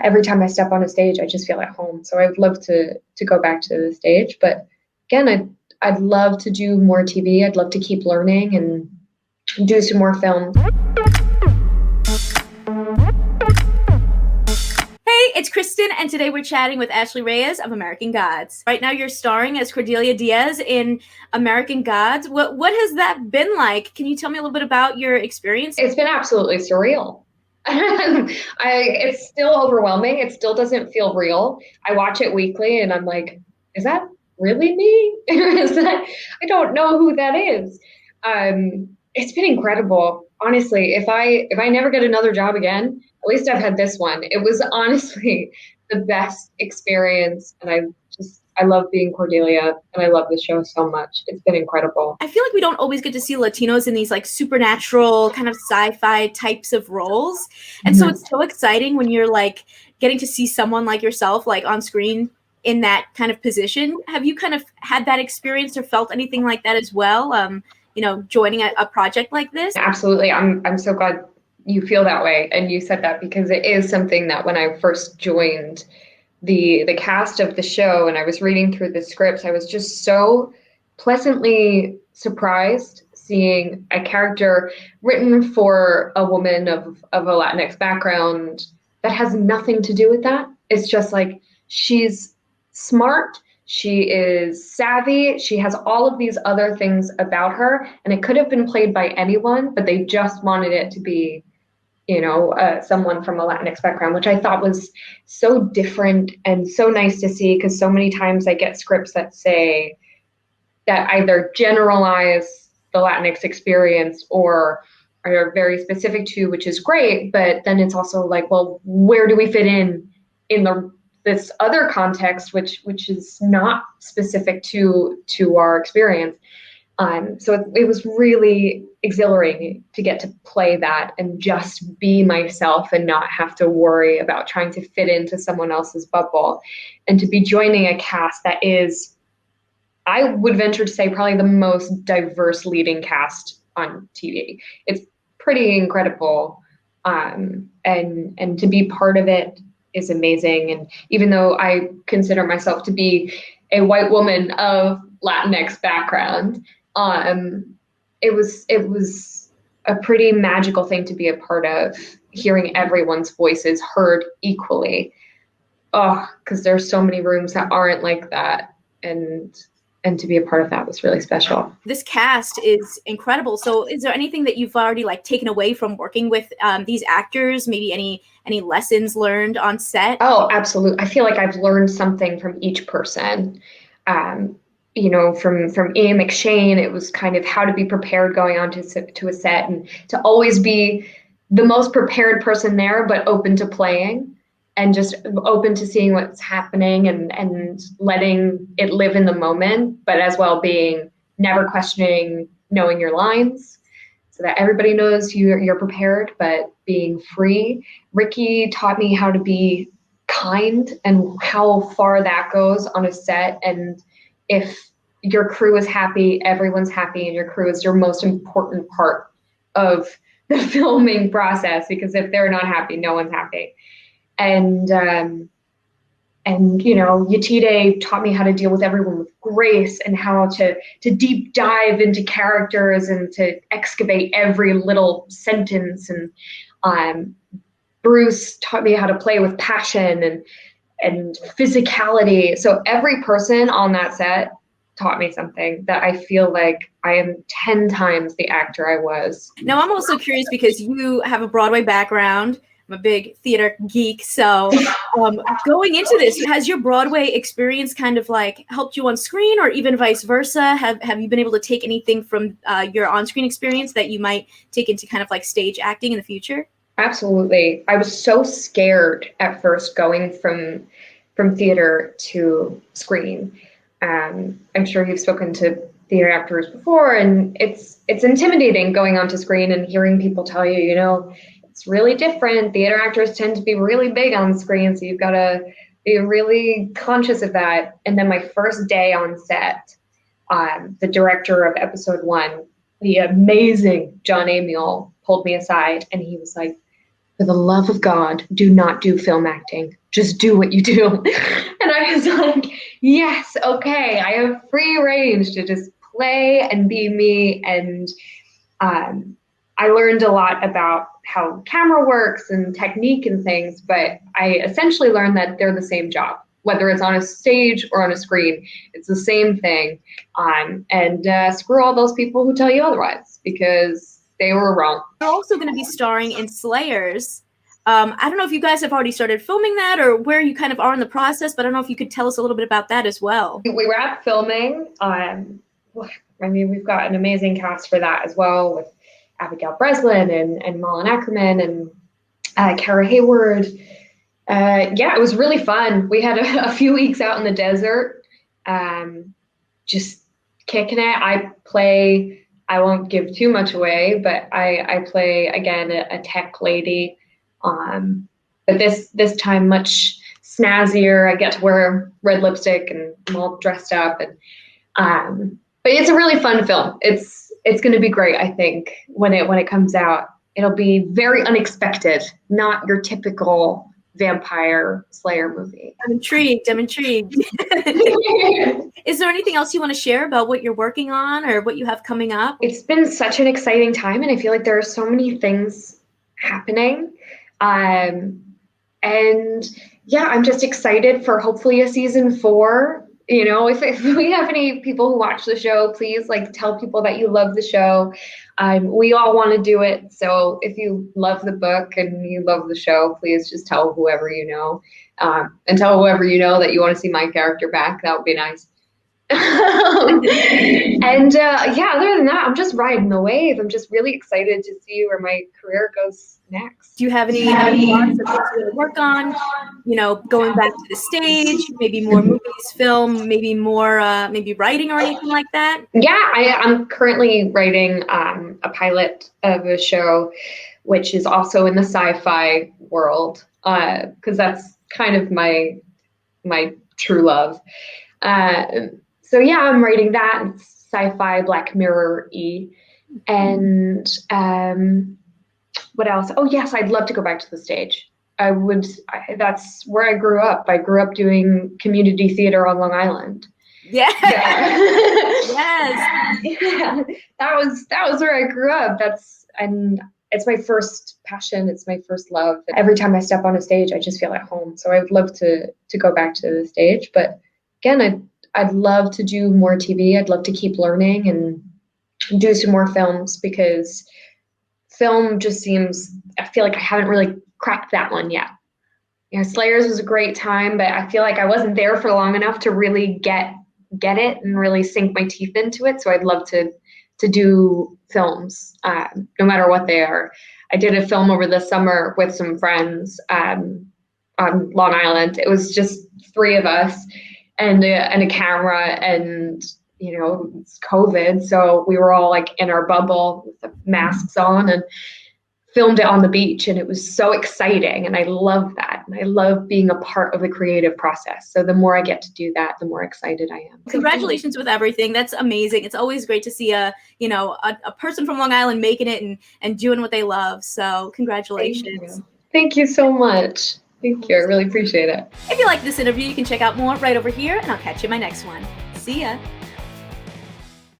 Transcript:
every time I step on a stage, I just feel at home. So I'd love to go back to the stage. But again, I'd love to do more TV. I'd love to keep learning and do some more film. Hey, it's Kristen, and today we're chatting with Ashley Reyes of American Gods. Right now you're starring as Cordelia Diaz in American Gods. What has that been like? Can you tell me a little bit about your experience? It's been absolutely surreal. It's still overwhelming. It still doesn't feel real. I watch it weekly and I'm like, is that really me? I don't know who that is. It's been incredible. Honestly, if I never get another job again, at least I've had this one. It was honestly the best experience, and I love being Cordelia, and I love the show so much. It's been incredible. I feel like we don't always get to see Latinos in these like supernatural kind of sci-fi types of roles. And so it's so exciting when you're like getting to see someone like yourself like on screen in that kind of position. Have you kind of had that experience or felt anything like that as well? Joining a project like this? Absolutely. I'm so glad you feel that way. And you said that because it is something that when I first joined the cast of the show and I was reading through the scripts, I was just so pleasantly surprised seeing a character written for a woman of a Latinx background that has nothing to do with that. It's just like she's smart, she is savvy, she has all of these other things about her, and it could have been played by anyone, but they just wanted it to be someone from a Latinx background, which I thought was so different and so nice to see, because so many times I get scripts that say that either generalize the Latinx experience or are very specific to, which is great, but then it's also like, well, where do we fit in this other context, which is not specific to our experience. So it was really exhilarating to get to play that and just be myself and not have to worry about trying to fit into someone else's bubble, and to be joining a cast that is, I would venture to say, probably the most diverse leading cast on TV. It's pretty incredible. And to be part of it is amazing. And even though I consider myself to be a white woman of Latinx background, it was a pretty magical thing to be a part of, hearing everyone's voices heard equally. Oh, because there's so many rooms that aren't like that, and to be a part of that was really special. This cast is incredible. So is there anything that you've already like taken away from working with these actors? Maybe any lessons learned on set? Oh, absolutely. I feel like I've learned something from each person. From Ian McShane, it was kind of how to be prepared going on to a set, and to always be the most prepared person there, but open to playing and just open to seeing what's happening and letting it live in the moment, but as well being never questioning knowing your lines so that everybody knows you're prepared, but being free. Ricky taught me how to be kind and how far that goes on a set. And if your crew is happy, everyone's happy, and your crew is your most important part of the filming process, because if they're not happy, no one's happy. And Yetide taught me how to deal with everyone with grace, and how to deep dive into characters and to excavate every little sentence. And Bruce taught me how to play with passion and physicality. So every person on that set taught me something that I feel like I am 10 times the actor I was. Now, I'm also curious because you have a Broadway background. I'm a big theater geek. So going into this, has your Broadway experience kind of like helped you on screen, or even vice versa? Have you been able to take anything from your on-screen experience that you might take into kind of like stage acting in the future? Absolutely. I was so scared at first going from theater to screen. I'm sure you've spoken to theater actors before, and it's intimidating going onto screen and hearing people tell you, it's really different. Theater actors tend to be really big on screen, so you've got to be really conscious of that. And then my first day on set, the director of episode 1, the amazing John Amiel, pulled me aside and he was like, for the love of God, do not do film acting. Just do what you do. And I was like, yes, okay, I have free range to just play and be me. And I learned a lot about how camera works and technique and things, but I essentially learned that they're the same job. Whether it's on a stage or on a screen, it's the same thing. And screw all those people who tell you otherwise, because they were wrong. You're also going to be starring in Slayers. I don't know if you guys have already started filming that or where you kind of are in the process, but I don't know if you could tell us a little bit about that as well. We wrapped filming. I mean, we've got an amazing cast for that as well, with Abigail Breslin and Malin Ackerman and Kara Hayward. Yeah, it was really fun. We had a few weeks out in the desert, just kicking it. I won't give too much away, but I play, again, a tech lady. But this time much snazzier. I get to wear red lipstick and I'm all dressed up. And but it's a really fun film. It's going to be great, I think, when it comes out. It'll be very unexpected, not your typical vampire slayer movie. I'm intrigued. Is there anything else you want to share about what you're working on or what you have coming up? It's been such an exciting time, and I feel like there are so many things happening. And yeah, I'm just excited for hopefully a season 4. You know, if we have any people who watch the show, please tell people that you love the show. We all want to do it. So if you love the book and you love the show, please just tell whoever you know, and tell whoever you know that you want to see my character back. That would be nice. And yeah, other than that, I'm just riding the wave. I'm just really excited to see where my career goes next. Do you have any thoughts of things you want to work on? You know, going back to the stage, maybe more movies, film, maybe more, maybe writing or anything like that? Yeah, I'm currently writing a pilot of a show, which is also in the sci-fi world, because that's kind of my true love. So yeah, I'm writing that. It's sci-fi, Black Mirror-y. And what else? Oh yes, I'd love to go back to the stage. That's where I grew up. I grew up doing community theater on Long Island. Yeah. Yes. Yeah. That was where I grew up. And it's my first passion. It's my first love. Every time I step on a stage, I just feel at home. So I would love to go back to the stage. But again, I'd love to do more TV. I'd love to keep learning and do some more films, because film just seems, I feel like I haven't really cracked that one yet. You know, Slayers was a great time, but I feel like I wasn't there for long enough to really get it and really sink my teeth into it. So I'd love to do films, no matter what they are. I did a film over the summer with some friends on Long Island. It was just 3 of us and a camera, and you know, it's COVID, so we were all in our bubble with the masks on and filmed it on the beach, and it was so exciting, and I love that, and I love being a part of the creative process. So the more I get to do that, the more excited I am. Congratulations with everything. That's amazing. It's always great to see a person from Long Island making it and doing what they love. So congratulations. Thank you so much. Thank you. I really appreciate it. If you like this interview, you can check out more right over here, and I'll catch you in my next one. See ya.